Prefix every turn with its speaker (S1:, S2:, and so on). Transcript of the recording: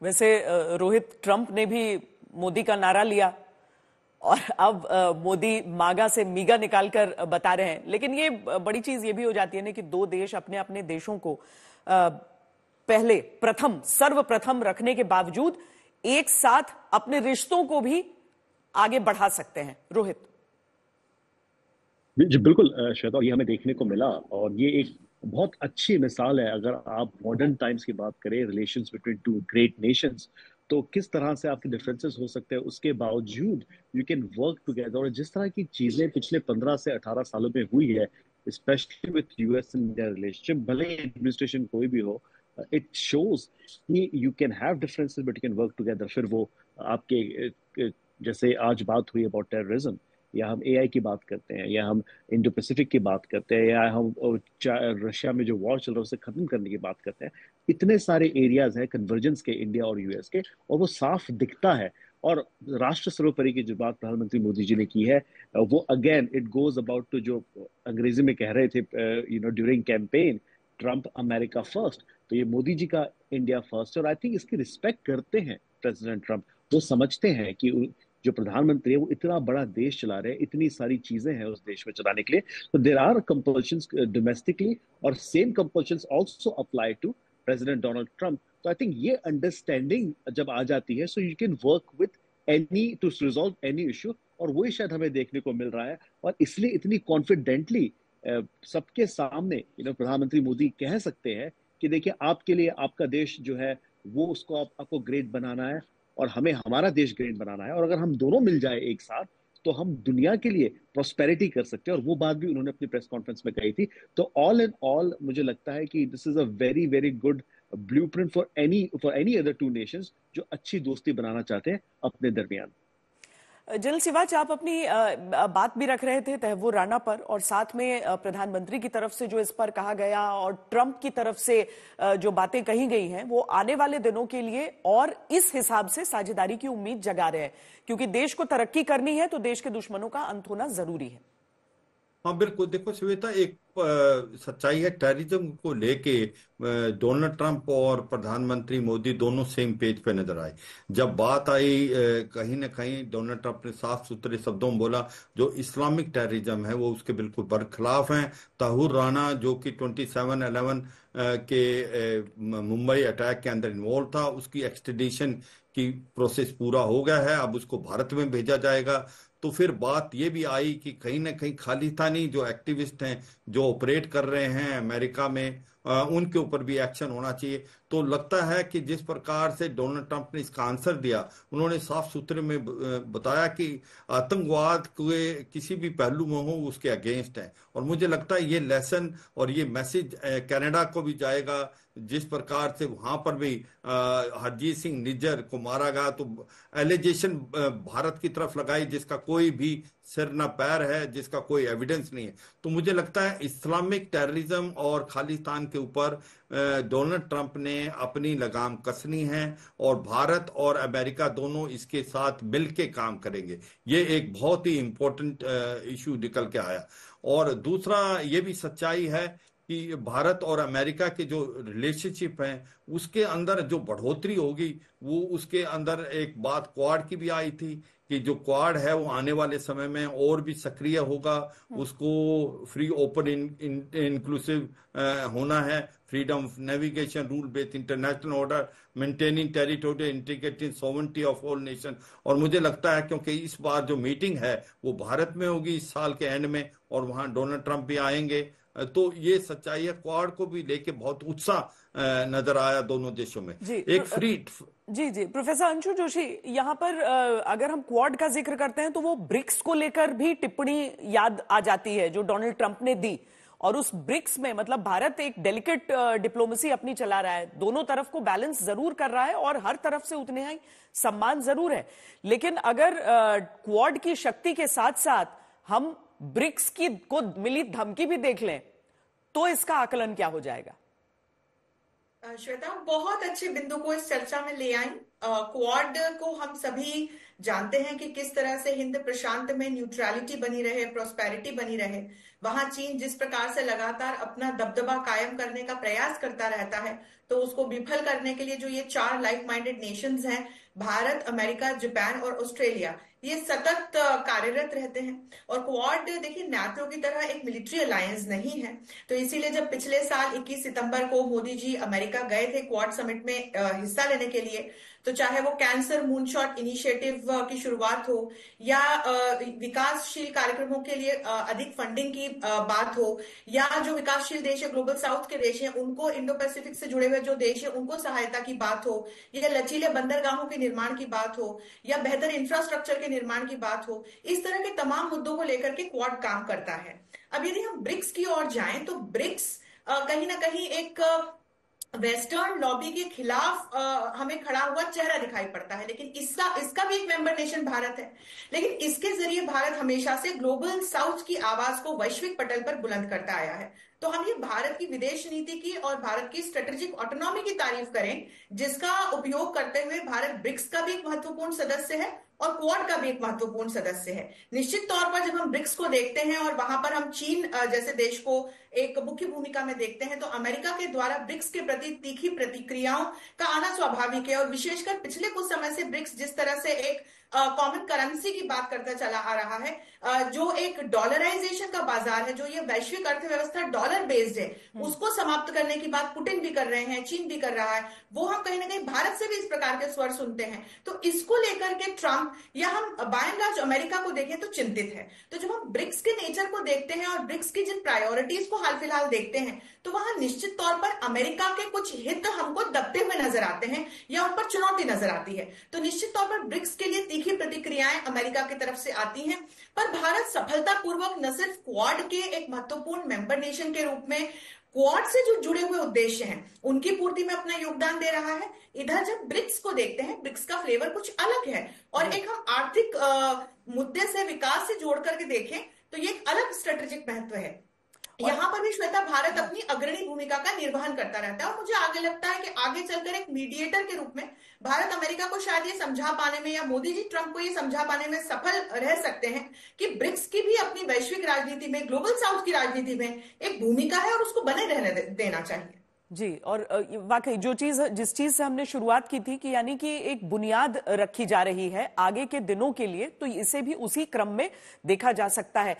S1: वैसे रोहित, ट्रंप ने भी मोदी का नारा लिया और अब मोदी मागा से मीगा निकालकर बता रहे हैं। लेकिन ये बड़ी चीज ये भी हो जाती है ना कि दो देश अपने अपने देशों को पहले प्रथम सर्वप्रथम रखने के बावजूद एक साथ अपने रिश्तों को भी आगे बढ़ा सकते हैं। रोहित
S2: जी बिल्कुल श्वेता, ये हमें देखने को मिला और ये एक बहुत अच्छी मिसाल है। अगर आप मॉडर्न टाइम्स की बात करें, relations between two great Nations, तो किस तरह से आपके डिफरेंसेस हो सकते हैं, उसके बावजूद यू कैन वर्क टुगेदर। और जिस तरह की चीजें पिछले 15 से 18 सालों में हुई है, specially with US and India relationship, भले एडमिनिस्ट्रेशन कोई भी हो, इट शोज कि you can have differences but you can work together. फिर वो आपके जैसे आज बात हुई अबाउट टेररिज्म, या हम एआई की बात करते हैं, या हम इंडो पैसिफिक की बात करते हैं, या हम रशिया में जो वॉर चल रहा है उसे खत्म करने की बात करते हैं। इतने सारे एरियाज हैं कन्वर्जेंस के, इंडिया और यूएस के, और वो साफ दिखता है। और राष्ट्र सर्वोपरि की जो बात प्रधानमंत्री मोदी जी ने की है, वो again it goes about to जो अंग्रेजी में कह रहे थे during campaign, Trump America first. तो ये मोदी जी का इंडिया फर्स्ट है, और आई थिंक इसकी रिस्पेक्ट करते हैं प्रेसिडेंट ट्रंप। वो समझते हैं कि जो प्रधानमंत्री है वो इतना बड़ा देश चला रहे हैं, इतनी सारी चीजें हैं उस देश में चलाने के लिए, तो देर आर कंपल्शंस डोमेस्टिकली, और same compulsions also apply to president Donald Trump. तो आई थिंक ये अंडरस्टैंडिंग जब आ जाती है, so you can work with any to resolve any issue, और वही शायद हमें देखने को मिल रहा है। और इसलिए इतनी कॉन्फिडेंटली सबके सामने प्रधानमंत्री मोदी कह सकते हैं कि देखिए, आपके लिए आपका देश जो है वो उसको आपको ग्रेट बनाना है, और हमें हमारा देश ग्रेट बनाना है। और अगर हम दोनों मिल जाए एक साथ, तो हम दुनिया के लिए प्रोस्पेरिटी कर सकते हैं। और वो बात भी उन्होंने अपनी प्रेस कॉन्फ्रेंस में कही थी। तो ऑल इन ऑल मुझे लगता है कि this is a very very good blueprint for any other two nations जो अच्छी दोस्ती बनाना चाहते हैं अपने दरमियान।
S1: जनरल सिवाच, आप अपनी बात भी रख रहे थे तहव्वुर राणा पर, और साथ में प्रधानमंत्री की तरफ से जो इस पर कहा गया और ट्रंप की तरफ से जो बातें कही गई हैं वो आने वाले दिनों के लिए और इस हिसाब से साझेदारी की उम्मीद जगा रहे हैं, क्योंकि देश को तरक्की करनी है तो देश के दुश्मनों का अंत होना जरूरी है।
S3: हाँ बिल्कुल, देखो श्वेता, एक सच्चाई है टेररिज्म को लेके डोनाल्ड ट्रंप और प्रधानमंत्री मोदी दोनों सेम पेज पे नजर आए। जब बात आई कहीं ना कहीं डोनाल्ड ट्रंप ने साफ सुथरे शब्दों में बोला जो इस्लामिक टेररिज्म है वो उसके बिल्कुल बरखिलाफ हैं। तहव्वुर राणा जो कि 27/11 के मुंबई अटैक के अंदर इन्वॉल्व था, उसकी एक्सट्रेडिशन की प्रोसेस पूरा हो गया है, अब उसको भारत में भेजा जाएगा। तो फिर बात ये भी आई कि कहीं ना कहीं खालिस्तानी जो एक्टिविस्ट हैं जो ऑपरेट कर रहे हैं अमेरिका में, उनके ऊपर भी एक्शन होना चाहिए। तो लगता है कि जिस प्रकार से डोनाल्ड ट्रंप ने इसका आंसर दिया, उन्होंने साफ सुथरे में बताया कि आतंकवाद के किसी भी पहलू में हो उसके अगेंस्ट है। और मुझे लगता है ये लेसन और ये मैसेज कनाडा को भी जाएगा। जिस प्रकार से वहां पर भी हरजीत सिंह निज्जर को मारा गया, तो एलिगेशन भारत की तरफ लगाई जिसका कोई भी सिर न पैर है, जिसका कोई एविडेंस नहीं है। तो मुझे लगता है इस्लामिक टेररिज्म और खालिस्तान के ऊपर डोनाल्ड ट्रंप ने अपनी लगाम कसनी है, और भारत और अमेरिका दोनों इसके साथ मिलके काम करेंगे। ये एक बहुत ही इंपॉर्टेंट इशू निकल के आया। और दूसरा ये भी सच्चाई है कि भारत और अमेरिका के जो रिलेशनशिप है उसके अंदर जो बढ़ोतरी होगी, वो उसके अंदर एक बात क्वाड की भी आई थी कि जो क्वाड है वो आने वाले समय में और भी सक्रिय होगा। उसको फ्री ओपन इंक्लूसिव होना है, freedom of navigation, rule based international order, maintaining territorial integrity, sovereignty of all nation. और मुझे लगता है क्योंकि इस बार जो मीटिंग है वो भारत में होगी इस साल के एंड में, और वहां डोनाल्ड ट्रंप भी आएंगे, तो ये सच्चाई है। क्वाड को भी लेके बहुत उत्साह नजर आया दोनों देशों में।
S1: जी
S3: एक फ्री
S1: जी जी प्रोफेसर अंशु जोशी, यहाँ पर अगर हम क्वाड का जिक्र करते हैं तो वो ब्रिक्स को लेकर भी टिप्पणी याद आ जाती है जो डोनाल्ड ट्रंप ने दी। और उस ब्रिक्स में मतलब भारत एक डेलिकेट डिप्लोमेसी अपनी चला रहा है, दोनों तरफ को बैलेंस जरूर कर रहा है और हर तरफ से उतने ही सम्मान जरूर है। लेकिन अगर क्वाड की शक्ति के साथ साथ हम ब्रिक्स की को मिली धमकी भी देख लें तो इसका आकलन क्या हो जाएगा?
S4: श्वेता, बहुत अच्छे बिंदु को इस चर्चा में ले आई। क्वाड को हम सभी जानते हैं कि किस तरह से हिंद प्रशांत में न्यूट्रलिटी बनी रहे, प्रोस्पेरिटी बनी रहे। वहां चीन जिस प्रकार से लगातार अपना दबदबा कायम करने का प्रयास करता रहता है, तो उसको विफल करने के लिए जो ये 4 लाइक माइंडेड नेशंस हैं, भारत, अमेरिका, जापान और ऑस्ट्रेलिया, ये सतत कार्यरत रहते हैं। और क्वाड देखिए नाटो की तरह एक मिलिट्री अलायंस नहीं है, तो इसीलिए जब पिछले साल 21 सितंबर को मोदी जी अमेरिका गए थे क्वाड समिट में हिस्सा लेने के लिए, तो चाहे वो कैंसर मूनशॉट इनिशिएटिव की शुरुआत हो या विकासशील कार्यक्रमों के लिए अधिक फंडिंग की बात हो, या जो विकासशील देश है, ग्लोबल साउथ के देश हैं, उनको इंडो पैसिफिक से जुड़े हुए जो देश है उनको सहायता की बात हो, या लचीले बंदरगाहों के निर्माण की बात हो, या बेहतर इंफ्रास्ट्रक्चर के निर्माण की बात हो, इस तरह के तमाम मुद्दों को लेकर के क्वाड काम करता है। अब यदि हम ब्रिक्स की ओर जाएं तो ब्रिक्स कहीं ना कहीं एक वेस्टर्न लॉबी के खिलाफ हमें खड़ा हुआ चेहरा दिखाई पड़ता है, लेकिन इसका भी एक मेंबर नेशन भारत है। लेकिन इसके जरिए भारत हमेशा से ग्लोबल साउथ की आवाज को वैश्विक पटल पर बुलंद करता आया है। तो हम ये भारत की विदेश नीति की और भारत की स्ट्रेटेजिक ऑटोनॉमी की तारीफ करें, जिसका उपयोग करते हुए भारत ब्रिक्स का भी एक महत्वपूर्ण सदस्य है और क्वाड का भी एक महत्वपूर्ण सदस्य है। निश्चित तौर पर जब हम ब्रिक्स को देखते हैं और वहां पर हम चीन जैसे देश को एक मुख्य भूमिका में देखते हैं, तो अमेरिका के द्वारा ब्रिक्स के प्रति तीखी प्रतिक्रियाओं का आना स्वाभाविक है। और विशेषकर पिछले कुछ समय से ब्रिक्स जिस तरह से एक कॉमन करेंसी की बात करता चला आ रहा है, जो एक डॉलराइजेशन का बाजार है, जो ये वैश्विक अर्थव्यवस्था डॉलर बेस्ड है, उसको समाप्त करने की बात पुतिन भी कर रहे हैं, चीन भी कर रहा है, वो हम कहीं ना कहीं भारत से भी इस प्रकार के स्वर सुनते हैं। तो इसको लेकर के ट्रंप या हम बाय एंड लार्ज अमेरिका को देखें तो चिंतित है। तो जब हम ब्रिक्स के नेचर को देखते हैं और ब्रिक्स की जिन प्रायोरिटीज को हाल फिलहाल देखते हैं, तो वहां निश्चित तौर पर अमेरिका के कुछ हित हमको दबते हुए नजर आते हैं या उन पर चुनौती नजर आती है। तो निश्चित तौर पर ब्रिक्स के लिए तीखी प्रतिक्रियाएं अमेरिका की तरफ से आती हैं, पर भारत सफलतापूर्वक न सिर्फ क्वाड के एक महत्वपूर्ण मेंबर नेशन के रूप में क्वाड से जो जुड़े हुए उद्देश्य हैं उनकी पूर्ति में अपना योगदान दे रहा है। इधर जब ब्रिक्स को देखते हैं, ब्रिक्स का फ्लेवर कुछ अलग है, और एक हम आर्थिक मुद्दे से, विकास से जोड़ करके देखें तो ये एक अलग स्ट्रेटेजिक महत्व है। यहाँ पर भी श्वेता भारत अपनी अग्रणी भूमिका का निर्वहन करता रहता है, और मुझे आगे लगता है कि आगे चलकर एक मीडिएटर के रूप में भारत अमेरिका को शायद ये समझा पाने में, या मोदी जी ट्रंप को ये समझा पाने में सफल रह सकते हैं कि ब्रिक्स की भी अपनी वैश्विक राजनीति में, ग्लोबल साउथ की राजनीति में एक भूमिका है और उसको बने रहने देना चाहिए।
S1: जी, और वाकई जिस चीज से हमने शुरुआत की थी कि यानी कि एक बुनियाद रखी जा रही है आगे के दिनों के लिए, तो इसे भी उसी क्रम में देखा जा सकता है।